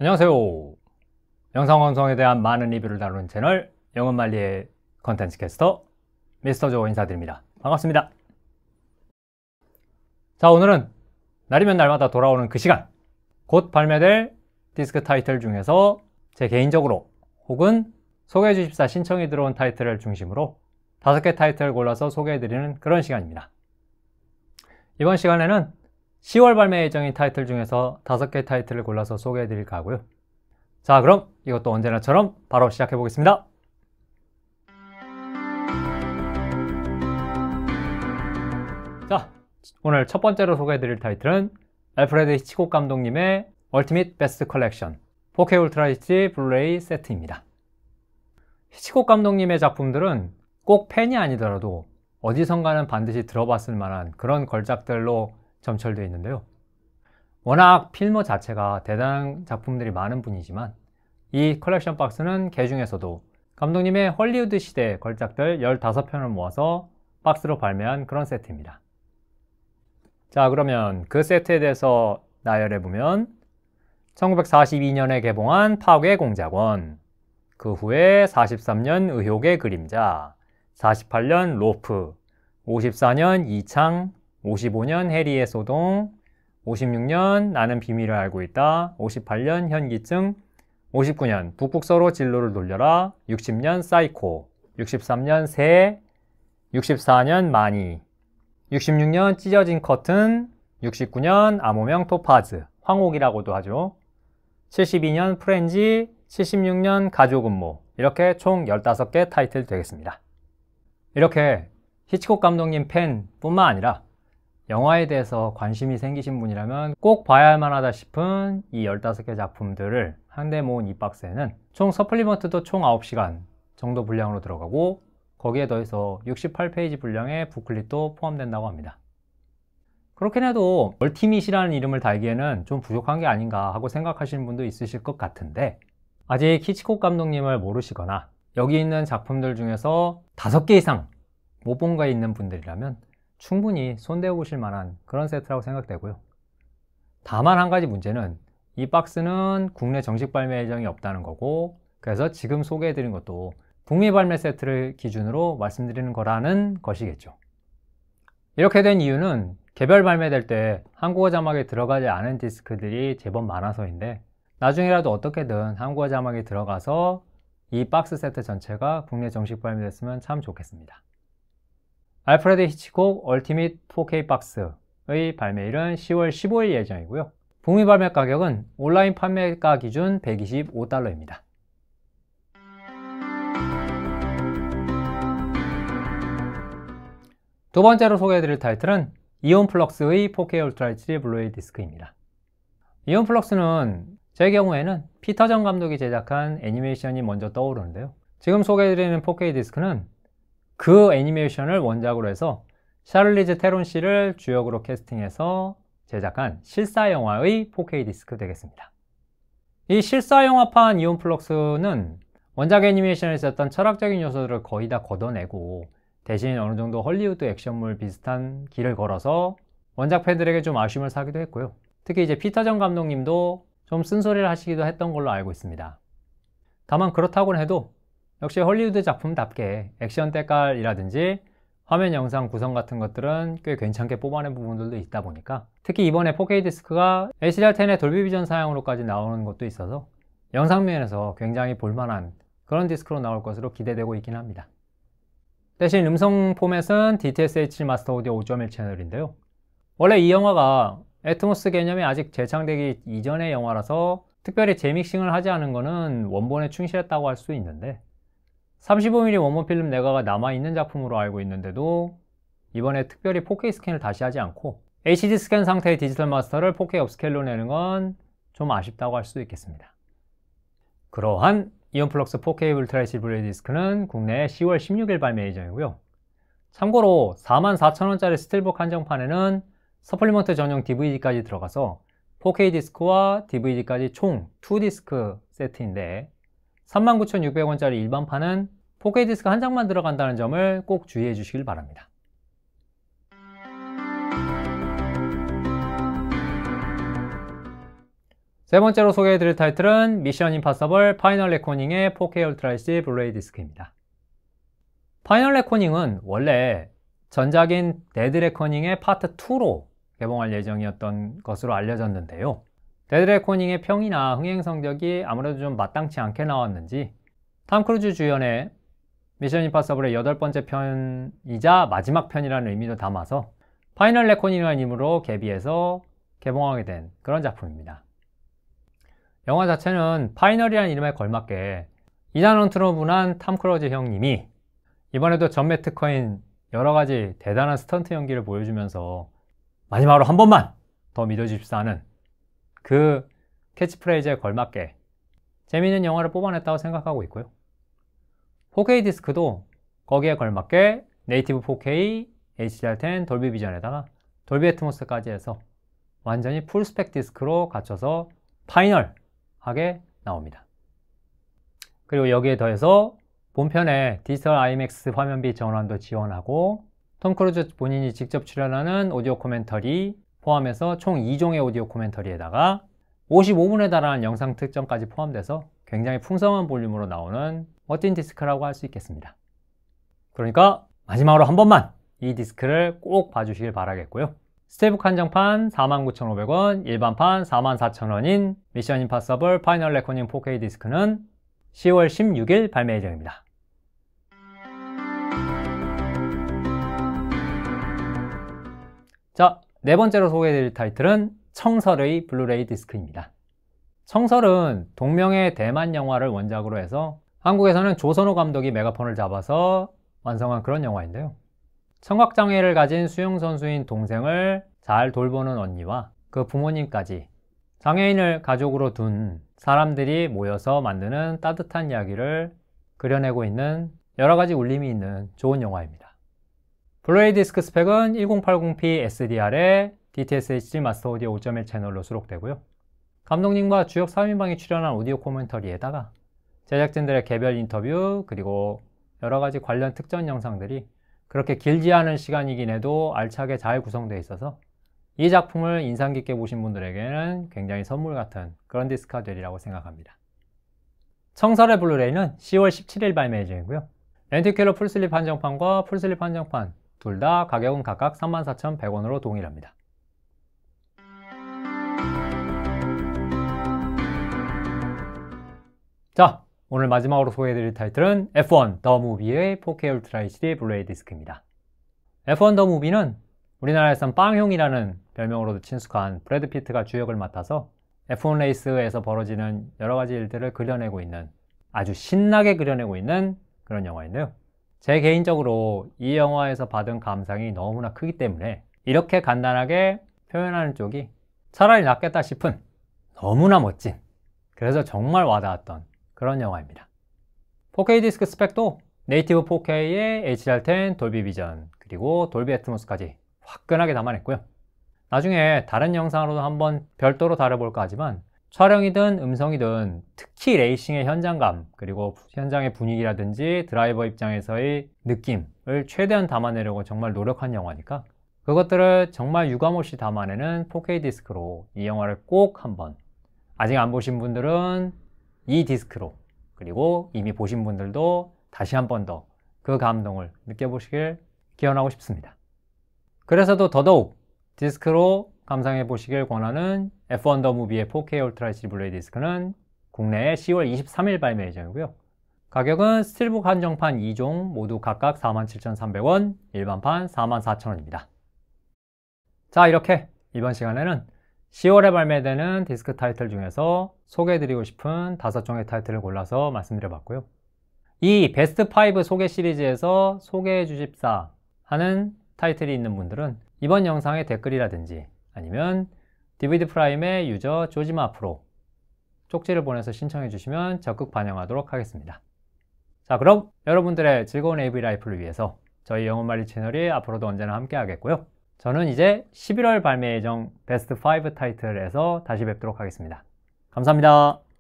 안녕하세요. 영상 완성에 대한 많은 리뷰를 다루는 채널 영업만리의 컨텐츠 캐스터 미스터 조 인사드립니다. 반갑습니다. 자, 오늘은 날이면 날마다 돌아오는 그 시간, 곧 발매될 디스크 타이틀 중에서 제 개인적으로 혹은 소개해 주십사 신청이 들어온 타이틀을 중심으로 5개 타이틀을 골라서 소개해 드리는 그런 시간입니다. 이번 시간에는 10월 발매 예정인 타이틀 중에서 5개 타이틀을 골라서 소개해 드릴까 하고요. 자, 그럼 이것도 언제나처럼 바로 시작해 보겠습니다. 자, 오늘 첫 번째로 소개해 드릴 타이틀은 알프레드 히치콕 감독님의 얼티밋 베스트 컬렉션 4K 울트라 HD 블루레이 세트입니다. 히치콕 감독님의 작품들은 꼭 팬이 아니더라도 어디선가는 반드시 들어봤을 만한 그런 걸작들로 점철되어 있는데요. 워낙 필모 자체가 대단한 작품들이 많은 분이지만 이 컬렉션 박스는 그 중에서도 감독님의 헐리우드 시대 걸작들 15편을 모아서 박스로 발매한 그런 세트입니다. 자, 그러면 그 세트에 대해서 나열해보면 1942년에 개봉한 파괴 공작원, 그 후에 43년 의혹의 그림자, 48년 로프, 54년 이창, 55년 해리의 소동, 56년 나는 비밀을 알고 있다, 58년 현기증, 59년 북극서로 진로를 돌려라, 60년 사이코, 63년 새, 64년 마니, 66년 찢어진 커튼, 69년 암호명 토파즈, 황옥이라고도 하죠. 72년 프렌지, 76년 가족음모, 이렇게 총 15개 타이틀 되겠습니다. 이렇게 히치콕 감독님 팬뿐만 아니라 영화에 대해서 관심이 생기신 분이라면 꼭 봐야 할 만하다 싶은 이 15개 작품들을 한데 모은 이 박스에는 총 서플리먼트도 총 9시간 정도 분량으로 들어가고 거기에 더해서 68페이지 분량의 부클릿도 포함된다고 합니다. 그렇긴 해도 얼티밋이라는 이름을 달기에는 좀 부족한 게 아닌가 하고 생각하시는 분도 있으실 것 같은데, 아직 히치콕 감독님을 모르시거나 여기 있는 작품들 중에서 5개 이상 못 본 거 있는 분들이라면 충분히 손대어 보실 만한 그런 세트라고 생각되고요. 다만 한 가지 문제는 이 박스는 국내 정식 발매 예정이 없다는 거고, 그래서 지금 소개해드린 것도 북미 발매 세트를 기준으로 말씀드리는 거라는 것이겠죠. 이렇게 된 이유는 개별 발매될 때 한국어 자막에 들어가지 않은 디스크들이 제법 많아서인데, 나중에라도 어떻게든 한국어 자막이 들어가서 이 박스 세트 전체가 국내 정식 발매됐으면 참 좋겠습니다. 알프레드 히치콕 얼티밋 4K 박스의 발매일은 10월 15일 예정이고요. 북미 발매 가격은 온라인 판매가 기준 125달러입니다. 두 번째로 소개해드릴 타이틀은 이온플럭스의 4K 울트라 HD 블루레이 디스크입니다. 이온플럭스는 제 경우에는 피터 전 감독이 제작한 애니메이션이 먼저 떠오르는데요. 지금 소개해드리는 4K 디스크는 그 애니메이션을 원작으로 해서 샤를리즈 테론 씨를 주역으로 캐스팅해서 제작한 실사영화의 4K 디스크 되겠습니다. 이 실사영화판 이온플럭스는 원작 애니메이션에 있었던 철학적인 요소들을 거의 다 걷어내고 대신 어느 정도 헐리우드 액션물 비슷한 길을 걸어서 원작 팬들에게 좀 아쉬움을 사기도 했고요. 특히 이제 피터 전 감독님도 좀 쓴소리를 하시기도 했던 걸로 알고 있습니다. 다만 그렇다고 해도 역시 헐리우드 작품답게 액션 때깔이라든지 화면 영상 구성 같은 것들은 꽤 괜찮게 뽑아낸 부분들도 있다 보니까, 특히 이번에 4K 디스크가 HDR10의 돌비 비전 사양으로까지 나오는 것도 있어서 영상 면에서 굉장히 볼만한 그런 디스크로 나올 것으로 기대되고 있긴 합니다. 대신 음성 포맷은 DTS-H 마스터 오디오 5.1 채널인데요. 원래 이 영화가 애트모스 개념이 아직 재창되기 이전의 영화라서 특별히 재믹싱을 하지 않은 것은 원본에 충실했다고 할 수 있는데, 35mm 원본 필름 내과가 남아있는 작품으로 알고 있는데도 이번에 특별히 4K 스캔을 다시 하지 않고 HD 스캔 상태의 디지털 마스터를 4K 업스케일로 내는 건 좀 아쉽다고 할 수도 있겠습니다. 그러한 이온플럭스 4K 울트라 HD 블루레이 디스크는 국내에 10월 16일 발매 예정이고요. 참고로 44,000원짜리 스틸북 한정판에는 서플리먼트 전용 DVD까지 들어가서 4K 디스크와 DVD까지 총 2디스크 세트인데, 39,600원짜리 일반판은 4K 디스크 한 장만 들어간다는 점을 꼭 주의해 주시길 바랍니다. 세 번째로 소개해드릴 타이틀은 미션 임파서블 파이널 레코닝의 4K 울트라 HD 블루레이 디스크입니다. 파이널 레코닝은 원래 전작인 데드 레코닝의 파트 2로 개봉할 예정이었던 것으로 알려졌는데요. 데드 레코닝의 평이나 흥행 성적이 아무래도 좀 마땅치 않게 나왔는지 탐 크루즈 주연의 미션 임파서블의 8번째 편이자 마지막 편이라는 의미도 담아서 파이널 레코닝이라는 이름으로 개비해서 개봉하게 된 그런 작품입니다. 영화 자체는 파이널이라는 이름에 걸맞게 이단 헌트로 분한 탐 크루즈 형님이 이번에도 전매 특허인 여러가지 대단한 스턴트 연기를 보여주면서 마지막으로 한 번만 더 믿어주십사 하는 그 캐치프레이즈에 걸맞게 재미있는 영화를 뽑아냈다고 생각하고 있고요. 4K 디스크도 거기에 걸맞게 네이티브 4K, HDR10, 돌비 비전에다가 돌비 애트모스까지 해서 완전히 풀스펙 디스크로 갖춰서 파이널하게 나옵니다. 그리고 여기에 더해서 본편에 디지털 IMAX 화면비 전환도 지원하고 톰 크루즈 본인이 직접 출연하는 오디오 코멘터리 포함해서 총 2종의 오디오 코멘터리에다가 55분에 달하는 영상 특전까지 포함돼서 굉장히 풍성한 볼륨으로 나오는 멋진 디스크라고 할 수 있겠습니다. 그러니까 마지막으로 한 번만 이 디스크를 꼭 봐주시길 바라겠고요. 스테이북 한정판 49,500원, 일반판 44,000원인 미션 임파서블 파이널 레코닝 4K 디스크는 10월 16일 발매 예정입니다. 자, 네 번째로 소개해드릴 타이틀은 청설의 블루레이 디스크입니다. 청설은 동명의 대만 영화를 원작으로 해서 한국에서는 조선호 감독이 메가폰을 잡아서 완성한 그런 영화인데요. 청각장애를 가진 수영선수인 동생을 잘 돌보는 언니와 그 부모님까지 장애인을 가족으로 둔 사람들이 모여서 만드는 따뜻한 이야기를 그려내고 있는 여러가지 울림이 있는 좋은 영화입니다. 블루레이 디스크 스펙은 1080p SDR에 DTS HD 마스터 오디오 5.1 채널로 수록되고요. 감독님과 주역 3인방이 출연한 오디오 코멘터리에다가 제작진들의 개별 인터뷰 그리고 여러가지 관련 특전 영상들이 그렇게 길지 않은 시간이긴 해도 알차게 잘 구성되어 있어서 이 작품을 인상 깊게 보신 분들에게는 굉장히 선물 같은 그런 디스크가 되리라고 생각합니다. 청설의 블루레이는 10월 17일 발매 예정이고요. 렌트킬러 풀슬립 한정판과 풀슬립 한정판 둘 다 가격은 각각 34,100원으로 동일합니다. 자, 오늘 마지막으로 소개해드릴 타이틀은 F1 The Movie의 4K 울트라 HD 블루레이 디스크입니다. F1 The Movie는 우리나라에선 빵형이라는 별명으로도 친숙한 브래드 피트가 주역을 맡아서 F1 레이스에서 벌어지는 여러가지 일들을 그려내고 있는 아주 신나게 그려내고 있는 그런 영화인데요. 제 개인적으로 이 영화에서 받은 감상이 너무나 크기 때문에 이렇게 간단하게 표현하는 쪽이 차라리 낫겠다 싶은 너무나 멋진, 그래서 정말 와닿았던 그런 영화입니다. 4K 디스크 스펙도 네이티브 4K에 HDR10, 돌비 비전, 그리고 돌비 애트모스까지 화끈하게 담아냈고요. 나중에 다른 영상으로도 한번 별도로 다뤄볼까 하지만 촬영이든 음성이든 특히 레이싱의 현장감 그리고 현장의 분위기라든지 드라이버 입장에서의 느낌을 최대한 담아내려고 정말 노력한 영화니까 그것들을 정말 유감없이 담아내는 4K 디스크로 이 영화를 꼭 한번, 아직 안 보신 분들은 이 디스크로, 그리고 이미 보신 분들도 다시 한 번 더 그 감동을 느껴보시길 기원하고 싶습니다. 그래서도 더더욱 디스크로 감상해 보시길 권하는 F1 The Movie의 4K 울트라 HD 블루레이 디스크는 국내에 10월 23일 발매 예정이고요. 가격은 스틸북 한정판 2종 모두 각각 47,300원, 일반판 44,000원입니다. 자, 이렇게 이번 시간에는 10월에 발매되는 디스크 타이틀 중에서 소개해드리고 싶은 5종의 타이틀을 골라서 말씀드려봤고요. 이 베스트 5 소개 시리즈에서 소개해 주십사 하는 타이틀이 있는 분들은 이번 영상의 댓글이라든지 아니면 DVD 프라임의 유저 조지마 앞으로 쪽지를 보내서 신청해 주시면 적극 반영하도록 하겠습니다. 자, 그럼 여러분들의 즐거운 AV 라이프를 위해서 저희 영어말리 채널이 앞으로도 언제나 함께 하겠고요. 저는 이제 11월 발매 예정 베스트 5 타이틀에서 다시 뵙도록 하겠습니다. 감사합니다.